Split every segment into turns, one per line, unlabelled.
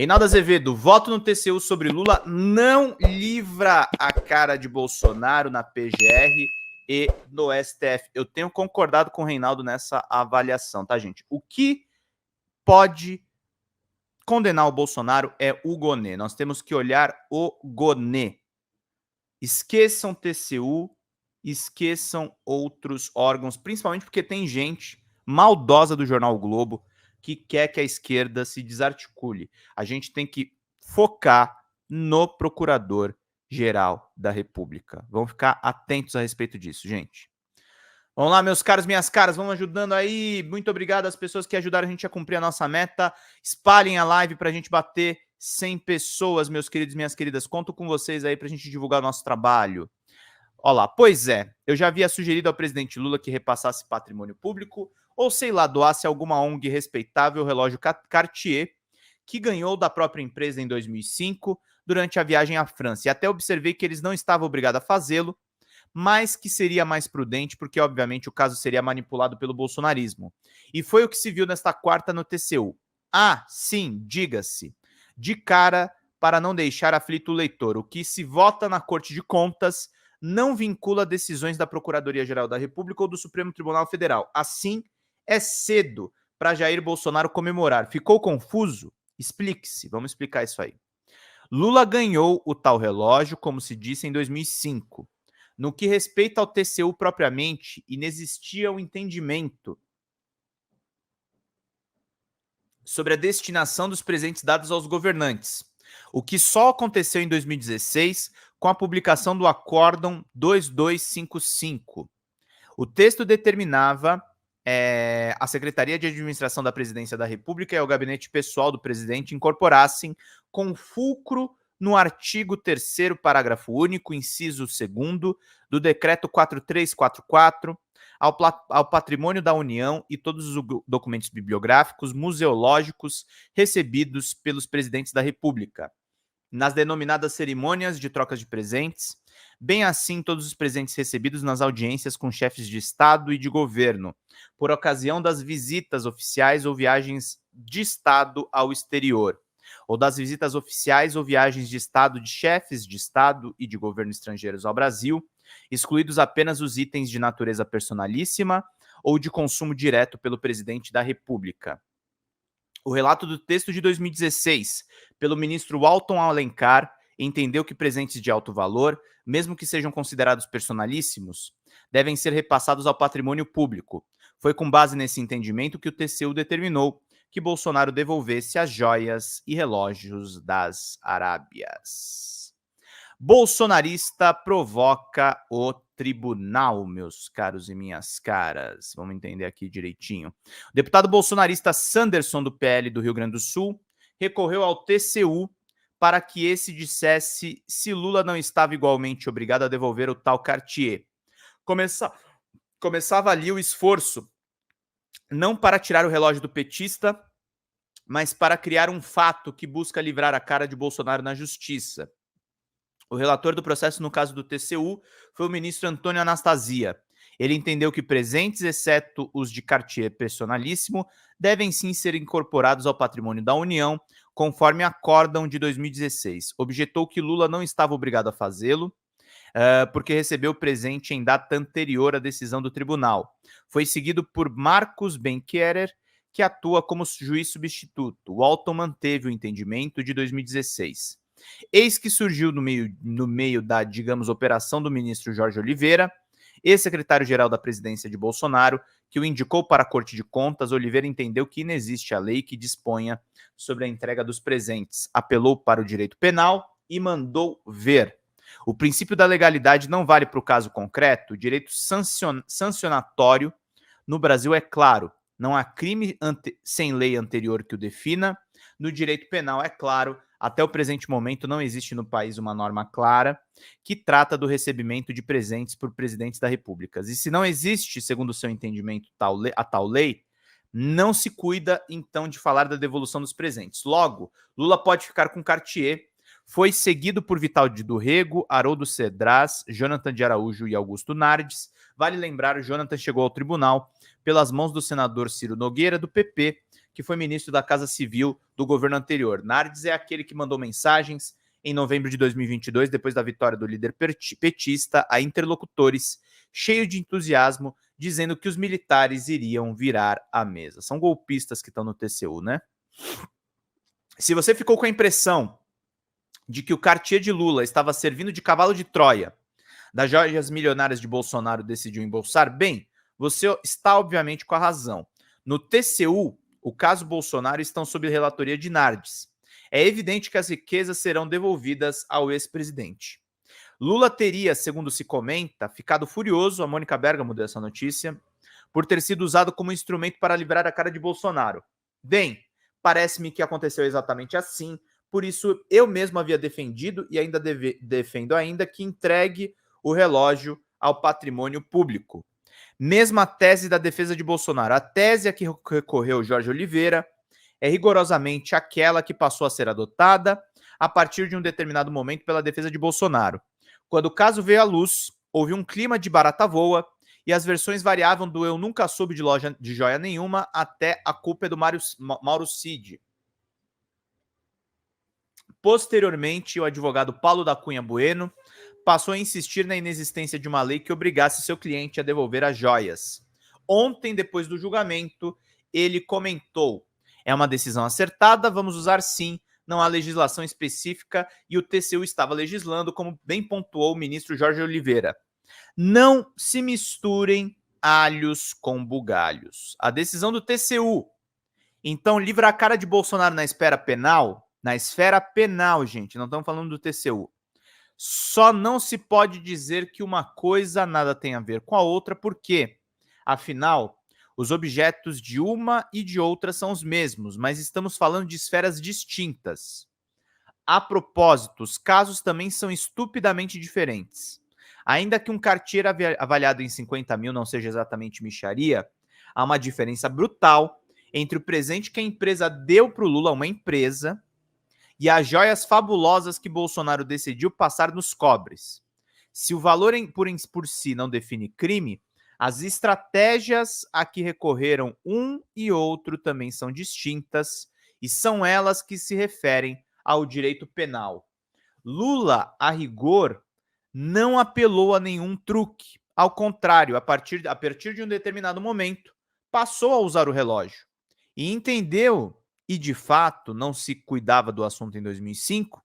Reinaldo Azevedo, voto no TCU sobre Lula não livra a cara de Bolsonaro na PGR e no STF. Eu tenho concordado com o Reinaldo nessa avaliação, tá, gente? O que pode condenar o Bolsonaro é o Gonê. Nós temos que olhar o Gonê. Esqueçam TCU, esqueçam outros órgãos, principalmente porque tem gente maldosa do Jornal o Globo que quer que a esquerda se desarticule. A gente tem que focar no Procurador-Geral da República. Vamos ficar atentos a respeito disso, gente. Vamos lá, meus caros, minhas caras, vamos ajudando aí. Muito obrigado às pessoas que ajudaram a gente a cumprir a nossa meta. Espalhem a live para a gente bater 100 pessoas, meus queridos e minhas queridas. Conto com vocês aí para a gente divulgar o nosso trabalho. Olha lá, pois é, eu já havia sugerido ao presidente Lula que repassasse patrimônio público ou, sei lá, doasse alguma ONG respeitável o relógio Cartier, que ganhou da própria empresa em 2005 durante a viagem à França. E até observei que eles não estavam obrigados a fazê-lo, mas que seria mais prudente porque, obviamente, o caso seria manipulado pelo bolsonarismo. E foi o que se viu nesta quarta no TCU. Ah, sim, diga-se, de cara para não deixar aflito o leitor, o que se vota na Corte de Contas não vincula decisões da Procuradoria-Geral da República ou do Supremo Tribunal Federal. Assim, é cedo para Jair Bolsonaro comemorar. Ficou confuso? Explique-se, vamos explicar isso aí. Lula ganhou o tal relógio, como se disse, em 2005. No que respeita ao TCU propriamente, inexistia o entendimento sobre a destinação dos presentes dados aos governantes, o que só aconteceu em 2016 com a publicação do Acórdão 2255. O texto determinava a Secretaria de Administração da Presidência da República e o gabinete pessoal do presidente incorporassem, com fulcro no artigo 3º, parágrafo único, inciso 2º, do Decreto 4344, ao patrimônio da União e todos os documentos bibliográficos, museológicos recebidos pelos presidentes da República, nas denominadas cerimônias de trocas de presentes, bem assim todos os presentes recebidos nas audiências com chefes de Estado e de governo, por ocasião das visitas oficiais ou viagens de Estado ao exterior, ou das visitas oficiais ou viagens de Estado de chefes de Estado e de governo estrangeiros ao Brasil, excluídos apenas os itens de natureza personalíssima ou de consumo direto pelo presidente da República. O relato do texto de 2016, pelo ministro Walton Alencar, entendeu que presentes de alto valor, mesmo que sejam considerados personalíssimos, devem ser repassados ao patrimônio público. Foi com base nesse entendimento que o TCU determinou que Bolsonaro devolvesse as joias e relógios das Arábias. Bolsonarista provoca o tribunal, meus caros e minhas caras. Vamos entender aqui direitinho. O deputado bolsonarista Sanderson, do PL do Rio Grande do Sul, recorreu ao TCU para que esse dissesse se Lula não estava igualmente obrigado a devolver o tal Cartier. Começava ali o esforço, não para tirar o relógio do petista, mas para criar um fato que busca livrar a cara de Bolsonaro na justiça. O relator do processo no caso do TCU foi o ministro Antônio Anastasia. Ele entendeu que presentes, exceto os de Cartier personalíssimo, devem sim ser incorporados ao patrimônio da União, conforme acórdão de 2016. Objetou que Lula não estava obrigado a fazê-lo, porque recebeu o presente em data anterior à decisão do tribunal. Foi seguido por Marcos Benquerer, que atua como juiz substituto. Walton manteve o entendimento de 2016. Eis que surgiu no meio da, digamos, operação do ministro Jorge Oliveira, ex-secretário-geral da presidência de Bolsonaro, que o indicou para a Corte de Contas. Oliveira entendeu que inexiste a lei que disponha sobre a entrega dos presentes, apelou para o direito penal e mandou ver. O princípio da legalidade não vale para o caso concreto. O direito sancionatório no Brasil é claro. Não há crime sem lei anterior que o defina. No direito penal, é claro, até o presente momento não existe no país uma norma clara que trata do recebimento de presentes por presidentes da República. E se não existe, segundo o seu entendimento, a tal lei, não se cuida, então, de falar da devolução dos presentes. Logo, Lula pode ficar com Cartier. Foi seguido por Vital do Rego, Haroldo Cedras, Jonathan de Araújo e Augusto Nardes. Vale lembrar, o Jonathan chegou ao tribunal pelas mãos do senador Ciro Nogueira, do PP, que foi ministro da Casa Civil do governo anterior. Nardes é aquele que mandou mensagens em novembro de 2022, depois da vitória do líder petista, a interlocutores, cheio de entusiasmo, dizendo que os militares iriam virar a mesa. São golpistas que estão no TCU, né? Se você ficou com a impressão de que o Cartier de Lula estava servindo de cavalo de Troia das joias milionárias de Bolsonaro decidiu embolsar, bem, você está obviamente com a razão. No TCU, o caso Bolsonaro estão sob relatoria de Nardes. É evidente que as riquezas serão devolvidas ao ex-presidente. Lula teria, segundo se comenta, ficado furioso, a Mônica Bergamo deu essa notícia, por ter sido usado como instrumento para livrar a cara de Bolsonaro. Bem, parece-me que aconteceu exatamente assim, por isso eu mesmo havia defendido e ainda defendo ainda que entregue o relógio ao patrimônio público. Mesma tese da defesa de Bolsonaro. A tese a que recorreu Jorge Oliveira é rigorosamente aquela que passou a ser adotada a partir de um determinado momento pela defesa de Bolsonaro. Quando o caso veio à luz, houve um clima de barata voa e as versões variavam do eu nunca soube de loja de joia nenhuma até a culpa é do Mauro Cid. Posteriormente, o advogado Paulo da Cunha Bueno passou a insistir na inexistência de uma lei que obrigasse seu cliente a devolver as joias. Ontem, depois do julgamento, ele comentou: é uma decisão acertada, vamos usar sim, não há legislação específica e o TCU estava legislando, como bem pontuou o ministro Jorge Oliveira. Não se misturem alhos com bugalhos. A decisão do TCU, então, livra a cara de Bolsonaro na esfera penal, gente, não estamos falando do TCU. Só não se pode dizer que uma coisa nada tem a ver com a outra, porque, afinal, os objetos de uma e de outra são os mesmos, mas estamos falando de esferas distintas. A propósito, os casos também são estupidamente diferentes. Ainda que um Cartier avaliado em 50 mil não seja exatamente mixaria, há uma diferença brutal entre o presente que a empresa deu para o Lula, uma empresa, e as joias fabulosas que Bolsonaro decidiu passar nos cobres. Se o valor por si não define crime, as estratégias a que recorreram um e outro também são distintas e são elas que se referem ao direito penal. Lula, a rigor, não apelou a nenhum truque. Ao contrário, a partir de um determinado momento, passou a usar o relógio. E entendeu, e de fato não se cuidava do assunto em 2005,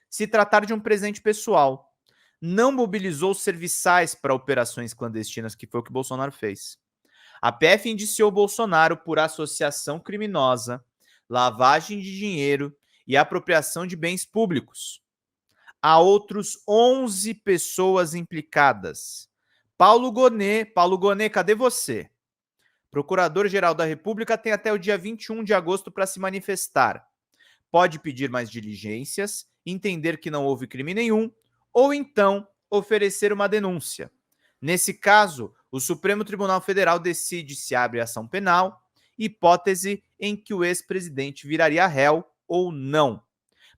se tratar de um presente pessoal. Não mobilizou serviçais para operações clandestinas, que foi o que Bolsonaro fez. A PF indiciou Bolsonaro por associação criminosa, lavagem de dinheiro e apropriação de bens públicos. Há outros 11 pessoas implicadas. Paulo Gonet, cadê você? Procurador-Geral da República tem até o dia 21 de agosto para se manifestar. Pode pedir mais diligências, entender que não houve crime nenhum, ou então oferecer uma denúncia. Nesse caso, o Supremo Tribunal Federal decide se abre ação penal, hipótese em que o ex-presidente viraria réu ou não.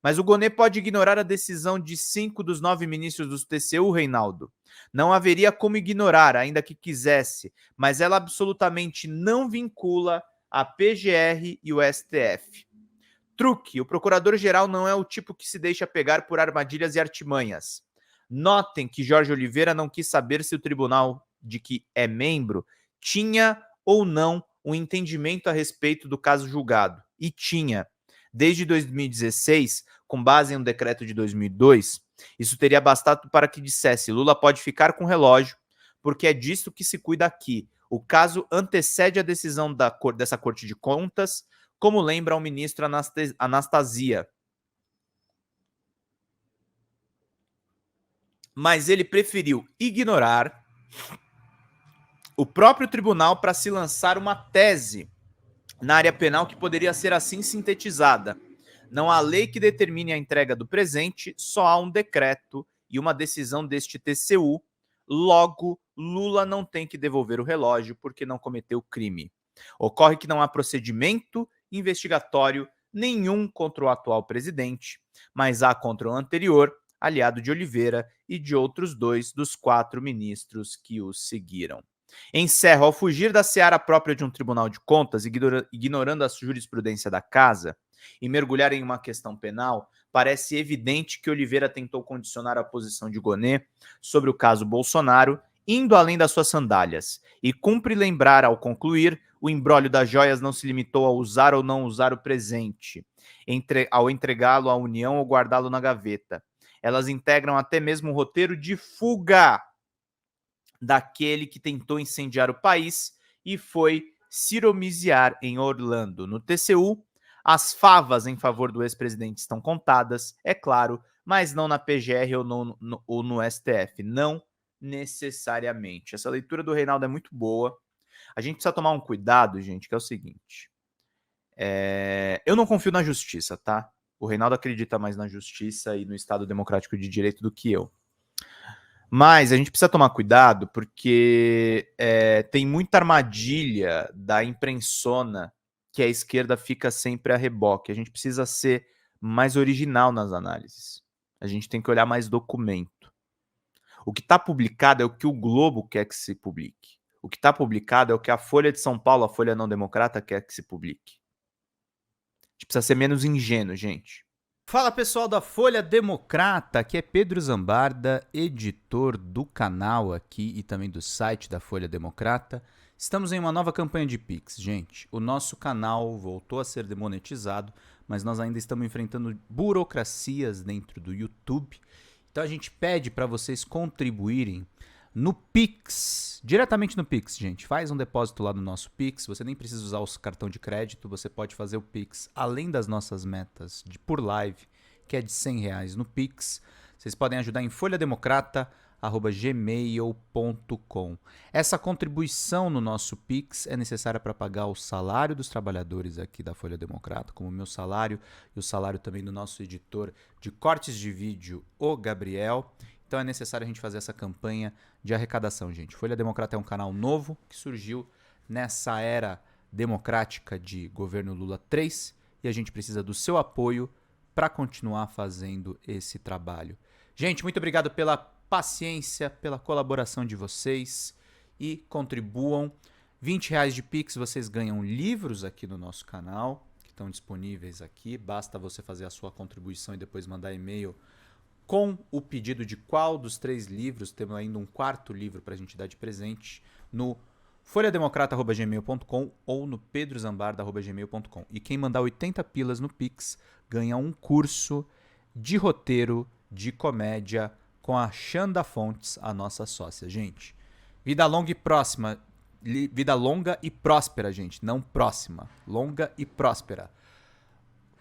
Mas o Gonet pode ignorar a decisão de 5 dos 9 ministros do TCU, Reinaldo. Não haveria como ignorar, ainda que quisesse, mas ela absolutamente não vincula a PGR e o STF. Truque: o procurador-geral não é o tipo que se deixa pegar por armadilhas e artimanhas. Notem que Jorge Oliveira não quis saber se o tribunal de que é membro tinha ou não um entendimento a respeito do caso julgado. E tinha. Desde 2016, com base em um decreto de 2002, isso teria bastado para que dissesse: Lula pode ficar com o relógio, porque é disso que se cuida aqui. O caso antecede a decisão dessa Corte de Contas, como lembra o ministro Anastasia. Mas ele preferiu ignorar o próprio tribunal para se lançar uma tese na área penal que poderia ser assim sintetizada: não há lei que determine a entrega do presente, só há um decreto e uma decisão deste TCU. Logo, Lula não tem que devolver o relógio porque não cometeu crime. Ocorre que não há procedimento investigatório nenhum contra o atual presidente, mas há contra o anterior, aliado de Oliveira, e de outros 2 dos 4 ministros que o seguiram. Encerro. Ao fugir da seara própria de um tribunal de contas, ignorando a jurisprudência da casa, e mergulhar em uma questão penal, parece evidente que Oliveira tentou condicionar a posição de Gonê sobre o caso Bolsonaro, indo além das suas sandálias. E cumpre lembrar, ao concluir, o imbróglio das joias não se limitou a usar ou não usar o presente, ao entregá-lo à União ou guardá-lo na gaveta. Elas integram até mesmo um roteiro de fuga daquele que tentou incendiar o país e foi ciromiziar em Orlando. No TCU, as favas em favor do ex-presidente estão contadas, é claro, mas não na PGR ou no STF, não necessariamente. Essa leitura do Reinaldo é muito boa. A gente precisa tomar um cuidado, gente, que é o seguinte. Eu não confio na justiça, tá? O Reinaldo acredita mais na justiça e no Estado Democrático de Direito do que eu. Mas a gente precisa tomar cuidado porque tem muita armadilha da imprensona que a esquerda fica sempre a reboque. A gente precisa ser mais original nas análises. A gente tem que olhar mais documento. O que está publicado é o que o Globo quer que se publique. O que está publicado é o que a Folha de São Paulo, a Folha Não Democrata, quer que se publique. A gente precisa ser menos ingênuo, gente. Fala pessoal da Folha Democrata, aqui é Pedro Zambarda, editor do canal aqui e também do site da Folha Democrata. Estamos em uma nova campanha de Pix, gente. O nosso canal voltou a ser demonetizado, mas nós ainda estamos enfrentando burocracias dentro do YouTube. Então a gente pede para vocês contribuírem no Pix, diretamente no Pix, gente. Faz um depósito lá no nosso Pix, você nem precisa usar o cartão de crédito, você pode fazer o Pix além das nossas metas por live, que é de R$100 no Pix. Vocês podem ajudar em folhademocrata@gmail.com. Essa contribuição no nosso Pix é necessária para pagar o salário dos trabalhadores aqui da Folha Democrata, como o meu salário e o salário também do nosso editor de cortes de vídeo, o Gabriel. Então é necessário a gente fazer essa campanha de arrecadação, gente. Folha Democrata é um canal novo que surgiu nessa era democrática de governo Lula 3 e a gente precisa do seu apoio para continuar fazendo esse trabalho. Gente, muito obrigado pela paciência, pela colaboração de vocês e contribuam. R$20 de Pix, vocês ganham livros aqui no nosso canal, que estão disponíveis aqui. Basta você fazer a sua contribuição e depois mandar e-mail com o pedido de qual dos 3 livros, temos ainda um 4º livro para a gente dar de presente, no folhademocrata@gmail.com ou no pedrozambarda@gmail.com. E quem mandar 80 pilas no Pix ganha um curso de roteiro de comédia com a Xanda Fontes, a nossa sócia. Gente, vida longa e próxima. Vida longa e próspera, gente. Não próxima. Longa e próspera.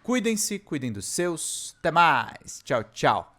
Cuidem-se, cuidem dos seus. Até mais. Tchau, tchau.